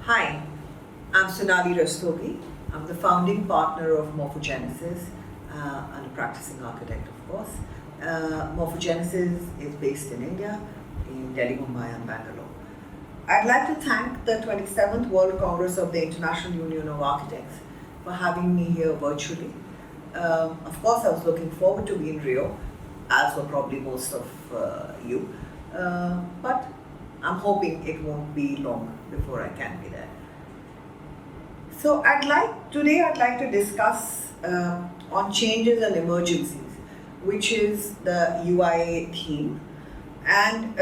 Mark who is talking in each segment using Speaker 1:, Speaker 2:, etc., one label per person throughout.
Speaker 1: Hi, I'm Sonali Rastogi. I'm the founding partner of Morphogenesis and a practicing architect, of course. Morphogenesis is based in India, in Delhi, Mumbai, and Bangalore. I'd like to thank the 27th World Congress of the International Union of Architects for having me here virtually. Of course, I was looking forward to be in Rio, as were probably most of you. But I'm hoping it won't be long before I can be there. So today I'd like to discuss on changes and emergencies, which is the UIA theme, and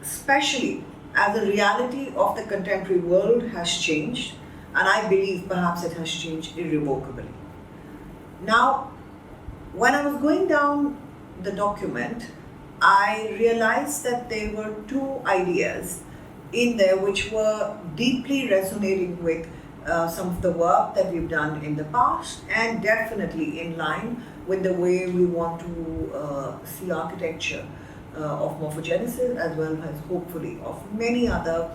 Speaker 1: especially as the reality of the contemporary world has changed, and I believe perhaps it has changed irrevocably. Now, when I was going down the document, I realized that there were two ideas in there which were deeply resonating with some of the work that we've done in the past, and definitely in line with the way we want to see architecture of morphogenesis, as well as hopefully of many other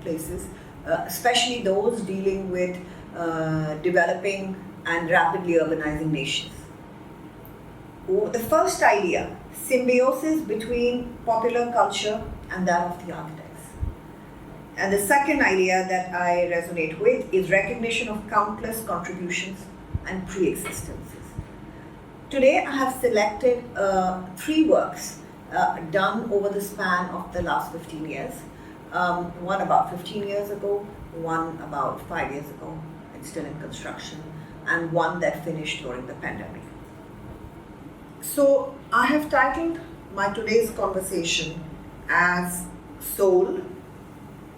Speaker 1: places, especially those dealing with developing and rapidly urbanizing nations. The first idea, symbiosis between popular culture and that of the architects. And the second idea that I resonate with is recognition of countless contributions and pre-existences. Today I have selected three works done over the span of the last 15 years. One about 15 years ago, one about 5 years ago, it's still in construction, and one that finished during the pandemic. So I have titled my today's conversation as Soul.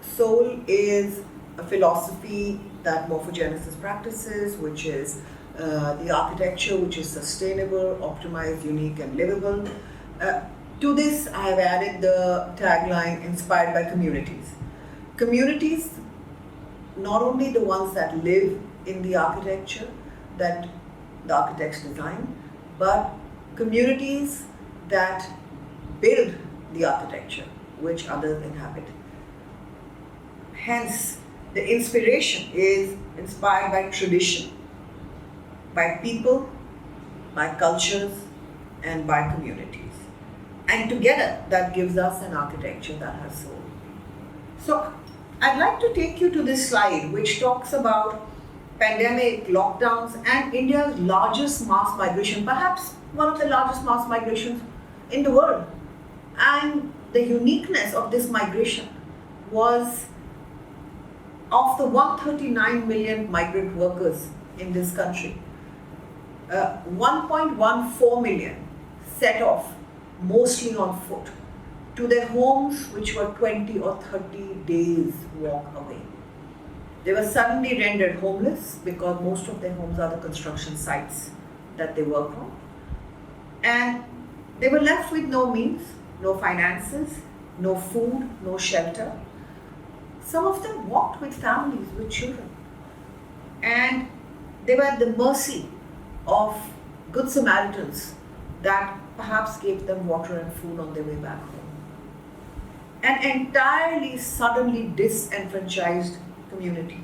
Speaker 1: Soul is a philosophy that Morphogenesis practices, which is the architecture which is sustainable, optimized, unique, and livable. To this, I have added the tagline inspired by communities. Communities, not only the ones that live in the architecture that the architects design, but communities that build the architecture which others inhabit. Hence, the inspiration is inspired by tradition, by people, by cultures, and by communities. And together, that gives us an architecture that has soul. So, I'd like to take you to this slide which talks about pandemic, lockdowns, and India's largest mass migration, perhaps one of the largest mass migrations in the world. And the uniqueness of this migration was of the 139 million migrant workers in this country, 1.14 million set off mostly on foot to their homes which were 20 or 30 days walk away. They were suddenly rendered homeless because most of their homes are the construction sites that they work on. And they were left with no means, no finances, no food, no shelter. Some of them walked with families, with children. And they were at the mercy of good Samaritans that perhaps gave them water and food on their way back home. An entirely suddenly disenfranchised community.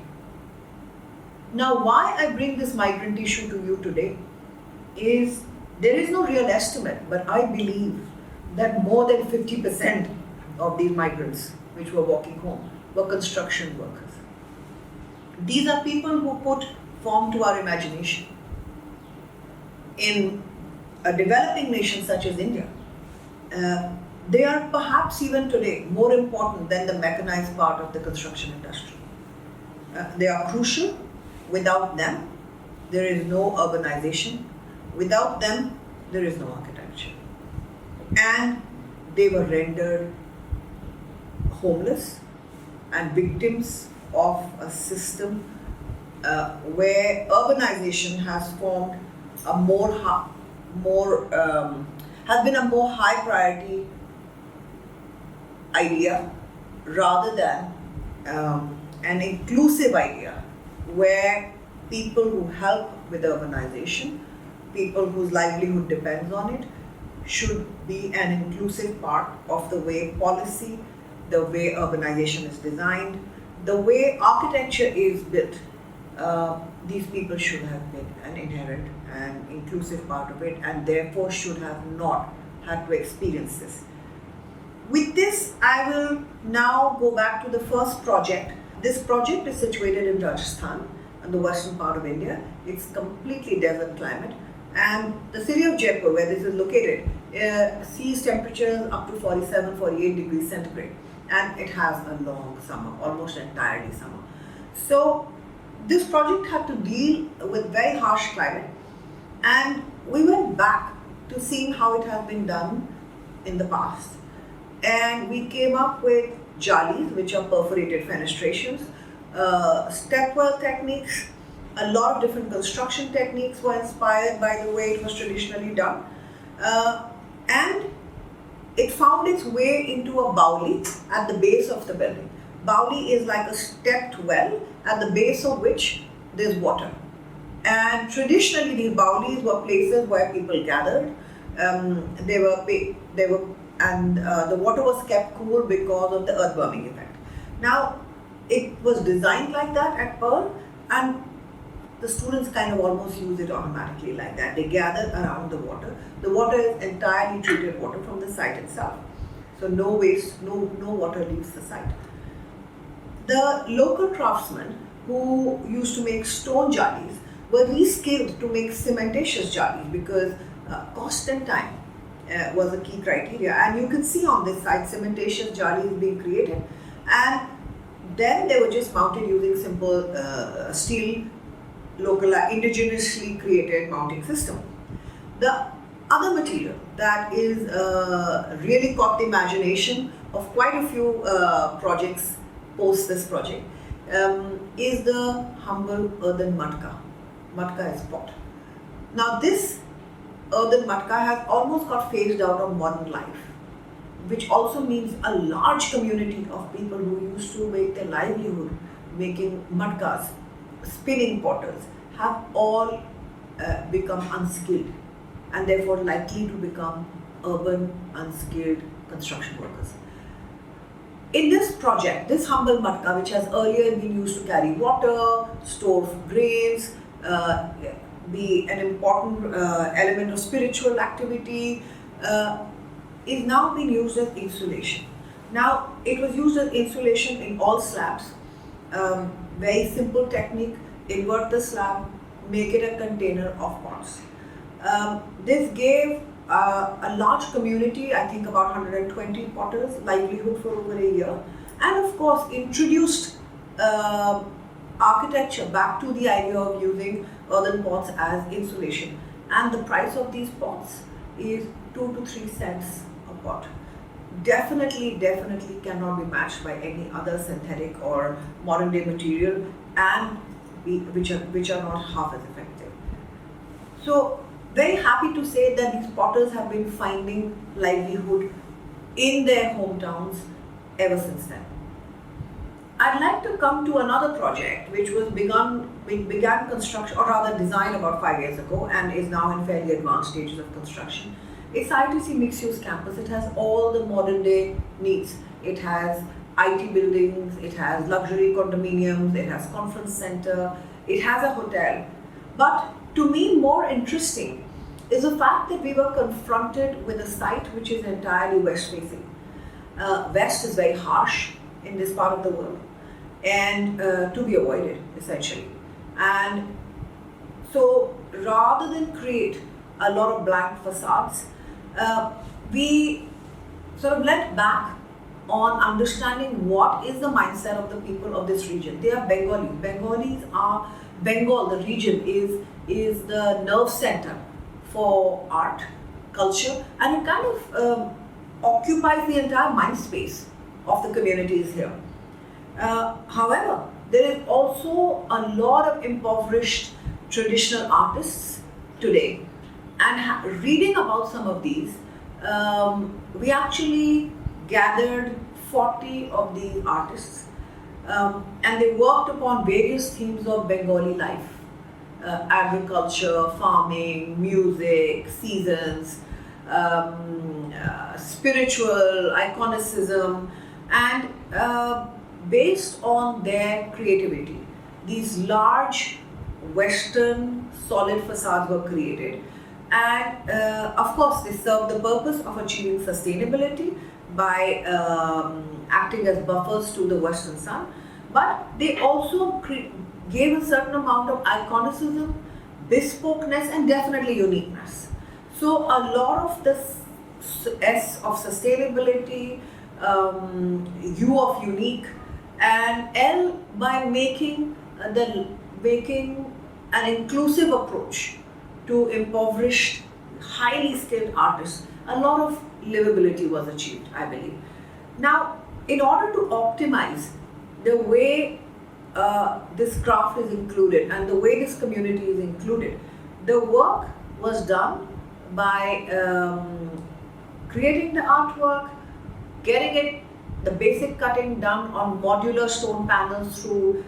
Speaker 1: Now, why I bring this migrant issue to you today is there is no real estimate, but I believe that more than 50% of these migrants which were walking home were construction workers. These are people who put form to our imagination. In a developing nation such as India, they are perhaps even today more important than the mechanized part of the construction industry. They are crucial. Without them, there is no urbanization. Without them, there is no architecture. And they were rendered homeless and victims of a system where urbanization has formed a has been a more high priority idea rather than an inclusive idea where people who help with urbanization, people whose livelihood depends on it, should be an inclusive part of the way policy the way urbanization is designed, the way architecture is built. These people should have been an inherent and inclusive part of it, and therefore should have not had to experience this. With this, I will now go back to the first project. This project is situated in Rajasthan, in the western part of India. It's completely desert climate, and the city of Jaipur, where this is located, sees temperatures up to 47, 48 degrees centigrade, and it has a long summer, almost entirely summer. So this project had to deal with very harsh climate, and we went back to seeing how it has been done in the past. And we came up with jalis, which are perforated fenestrations, stepwell techniques. A lot of different construction techniques were inspired by the way it was traditionally done. And it found its way into a bauli at the base of the building. Bauli is like a stepped well at the base of which there's water. And traditionally, these baulis were places where people gathered. The water was kept cool because of the earthwarming effect. Now, it was designed like that at Pearl, and the students kind of almost use it automatically like that. They gather around the water. The water is entirely treated water from the site itself. So no waste, no water leaves the site. The local craftsmen who used to make stone jalis were reskilled to make cementatious jalis because cost and time was a key criteria. And you can see on this site cementatious jalis being created, and then they were just mounted using simple steel, local, indigenously created mounting system. The other material that is really caught the imagination of quite a few projects post this project is the humble earthen matka. Matka is pot. Now this earthen matka has almost got phased out of modern life, which also means a large community of people who used to make their livelihood making matkas, spinning potters, have all become unskilled and therefore likely to become urban unskilled construction workers. In this project, this humble matka, which has earlier been used to carry water, store grains, be an important element of spiritual activity, is now being used as insulation. Now, it was used as insulation in all slabs. Very simple technique: invert the slab, make it a container of pots. This gave a large community, I think about 120 potters, livelihood for over a year, and of course introduced architecture back to the idea of using earthen pots as insulation. And the price of these pots is 2 to 3 cents a pot. Definitely cannot be matched by any other synthetic or modern day material, and which are not half as effective. So, very happy to say that these potters have been finding livelihood in their hometowns ever since then. I'd like to come to another project which began construction, or rather design, about 5 years ago and is now in fairly advanced stages of construction. It's ITC mixed-use campus. It has all the modern day needs. It has IT buildings, it has luxury condominiums, it has conference center, it has a hotel. But to me, more interesting is the fact that we were confronted with a site which is entirely west facing. West is very harsh in this part of the world, and to be avoided essentially. And so rather than create a lot of blank facades, we sort of let back on understanding what is the mindset of the people of this region. They are Bengalis. Bengalis are Bengal, the region is the nerve center for art, culture, and it kind of occupies the entire mind space of the communities here. However, there is also a lot of impoverished traditional artists today, and reading about some of these, we actually gathered 40 of these artists, and they worked upon various themes of Bengali life: agriculture, farming, music, seasons, spiritual, iconicism, And based on their creativity, these large Western solid facades were created. And of course, they serve the purpose of achieving sustainability by acting as buffers to the Western sun. But they also gave a certain amount of iconicism, bespokeness, and definitely uniqueness. So a lot of this S of sustainability, U of unique, and L by making an inclusive approach to impoverished, highly skilled artists. A lot of livability was achieved, I believe. Now, in order to optimize the way this craft is included and the way this community is included, the work was done by creating the artwork, getting it, the basic cutting done on modular stone panels through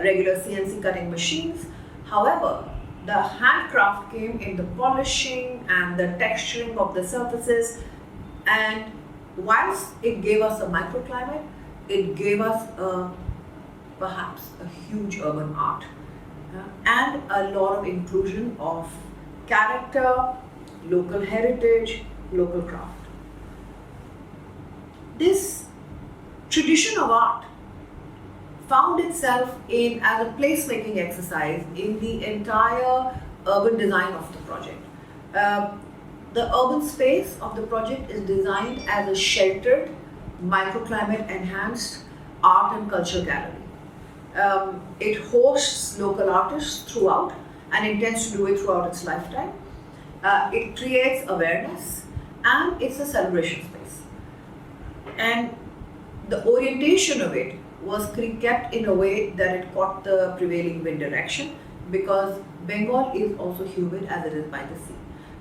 Speaker 1: regular CNC cutting machines. However, the handcraft came in the polishing and the texturing of the surfaces, and whilst it gave us a microclimate, it gave us perhaps a huge urban art and a lot of inclusion of character, local heritage, local craft. This tradition of art found itself in as a placemaking exercise in the entire urban design of the project. The urban space of the project is designed as a sheltered, microclimate enhanced art and culture gallery. It hosts local artists throughout and intends to do it throughout its lifetime. It creates awareness and it's a celebration space. And the orientation of it was kept in a way that it caught the prevailing wind direction, because Bengal is also humid as it is by the sea.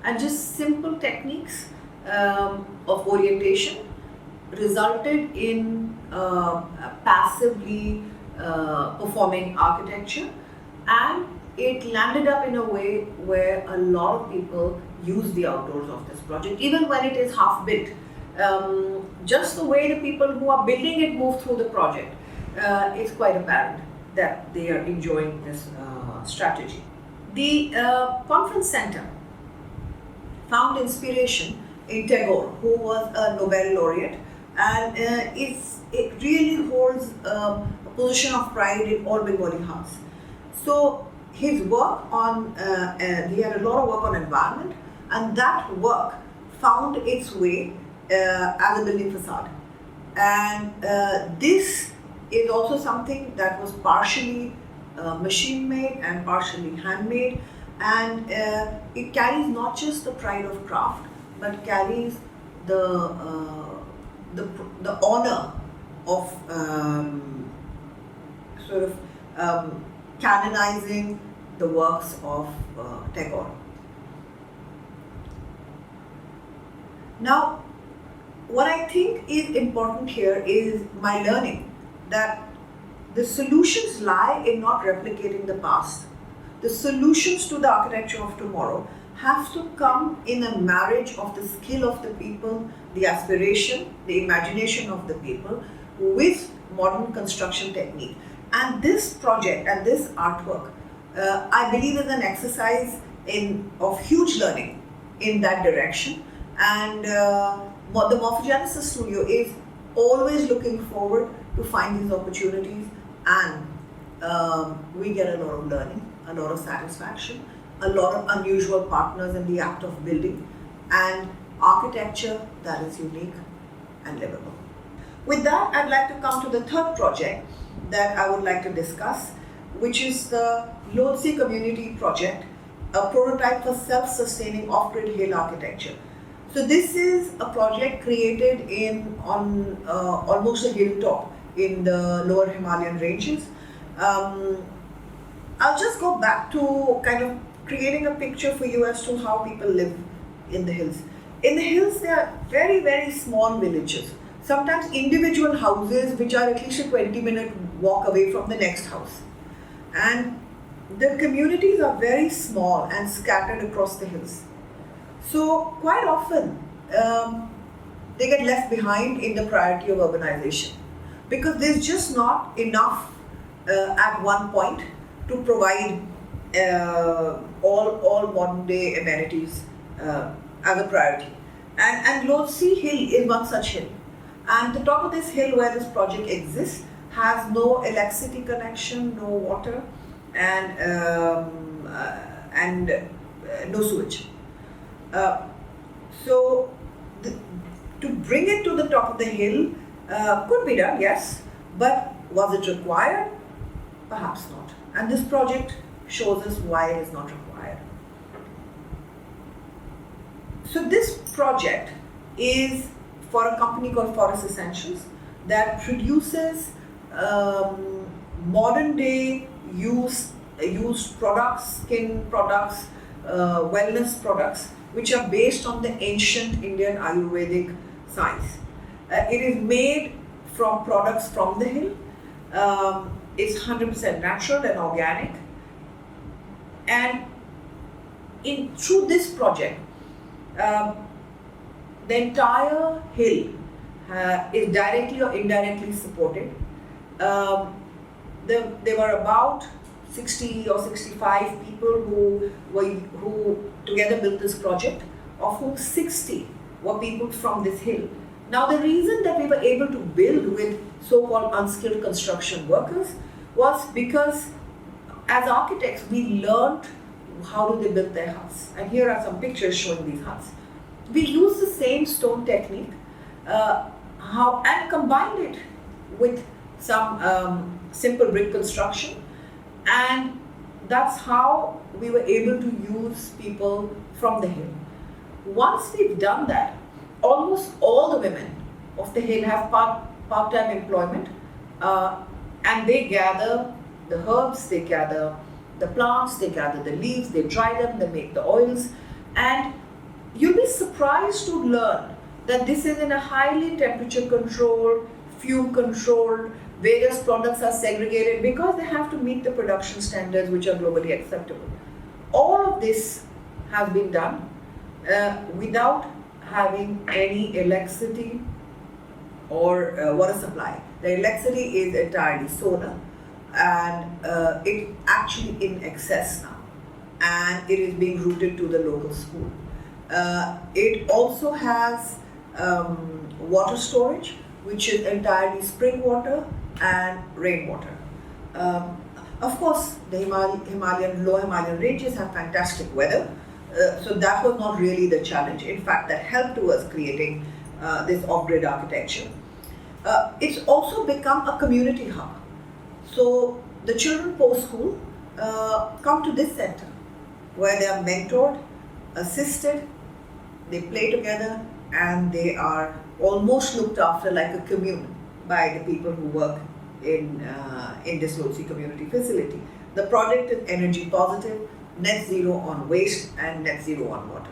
Speaker 1: And just simple techniques of orientation resulted in passively performing architecture, and it landed up in a way where a lot of people use the outdoors of this project, even when it is half built. Just the way the people who are building it move through the project, it's quite apparent that they are enjoying this strategy. The conference center found inspiration in Tagore, who was a Nobel laureate, and it really holds a position of pride in all Bengali hearts. So his work on, he had a lot of work on environment, and that work found its way as a building facade. And this is also something that was partially machine made and partially handmade, and it carries not just the pride of craft, but carries the honor of canonizing the works of Tagore. Now, what I think is important here is my learning that the solutions lie in not replicating the past. The solutions to the architecture of tomorrow have to come in a marriage of the skill of the people, the aspiration, the imagination of the people with modern construction technique. And this project and this artwork, I believe, is an exercise of huge learning in that direction. And the Morphogenesis studio is always looking forward to find these opportunities, and we get a lot of learning, a lot of satisfaction, a lot of unusual partners in the act of building, and architecture that is unique and livable. With that, I'd like to come to the third project that I would like to discuss, which is the Lodzi Community Project, a prototype for self-sustaining off-grid hill architecture. So this is a project created on almost a hilltop in the lower Himalayan ranges. I'll just go back to kind of creating a picture for you as to how people live in the hills. In the hills, there are very, very small villages, sometimes individual houses which are at least a 20-minute walk away from the next house. And the communities are very small and scattered across the hills. So quite often, they get left behind in the priority of urbanization, because there's just not enough at one point to provide all modern day amenities as a priority. And Lotse Hill is one such hill. And the top of this hill where this project exists has no electricity connection, no water, and no sewage. So to bring it to the top of the hill could be done, yes, but was it required? Perhaps not. And this project shows us why it is not required. So this project is for a company called Forest Essentials that produces modern day used products, skin products, wellness products, which are based on the ancient Indian Ayurvedic science. It is made from products from the hill. It's 100% natural and organic. And through this project, the entire hill is directly or indirectly supported. There were about 60 or 65 people who together built this project, of whom 60 were people from this hill. Now, the reason that we were able to build with so-called unskilled construction workers was because as architects, we learned how do they build their huts. And here are some pictures showing these huts. We used the same stone technique and combined it with some simple brick construction. And that's how we were able to use people from the hill. Once we've done that, almost all the women of the hill have part-time employment, and they gather the herbs, they gather the plants, they gather the leaves, they dry them, they make the oils, and you'll be surprised to learn that this is in a highly temperature controlled, fume controlled, various products are segregated because they have to meet the production standards which are globally acceptable. All of this has been done without having any electricity or water supply. The electricity is entirely solar, and it's actually in excess now, and it is being routed to the local school. It also has water storage, which is entirely spring water and rainwater. Of course, the low Himalayan ranges have fantastic weather, so that was not really the challenge. In fact, that helped towards creating this off-grid architecture. It's also become a community hub. So the children post-school come to this center where they are mentored, assisted, they play together, and they are almost looked after like a commune by the people who work in this Lotse community facility. The project is energy positive, net zero on waste, and net zero on water.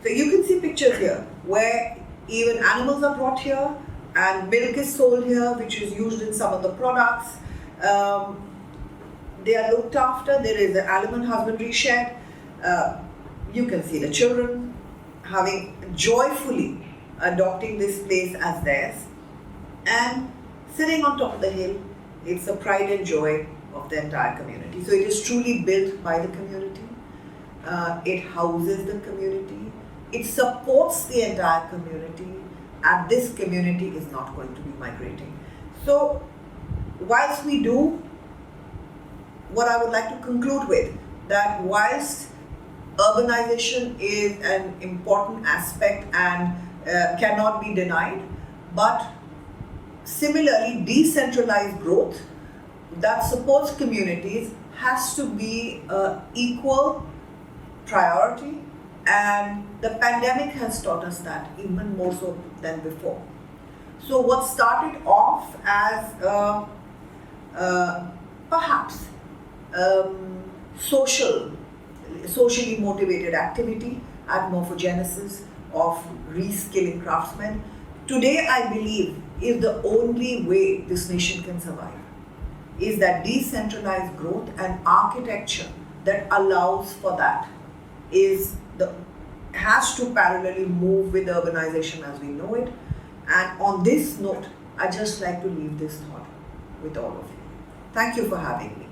Speaker 1: So you can see pictures here where even animals are brought here and milk is sold here, which is used in some of the products. They are looked after. There is an almond husbandry shed. You can see the children having joyfully adopting this place as theirs, and sitting on top of the hill, it's a pride and joy of the entire community. So it is truly built by the community. It houses the community. It supports the entire community, and this community is not going to be migrating. So whilst we do, what I would like to conclude with, that whilst urbanization is an important aspect and cannot be denied, but similarly decentralized growth that supports communities has to be an equal priority, and the pandemic has taught us that even more so than before. So what started off as perhaps socially motivated activity at Morphogenesis of reskilling craftsmen, today I believe is the only way this nation can survive, is that decentralized growth and architecture that allows for that is the has to parallelly move with urbanization as we know it. And on this note, I'd just like to leave this thought with all of you. Thank you for having me.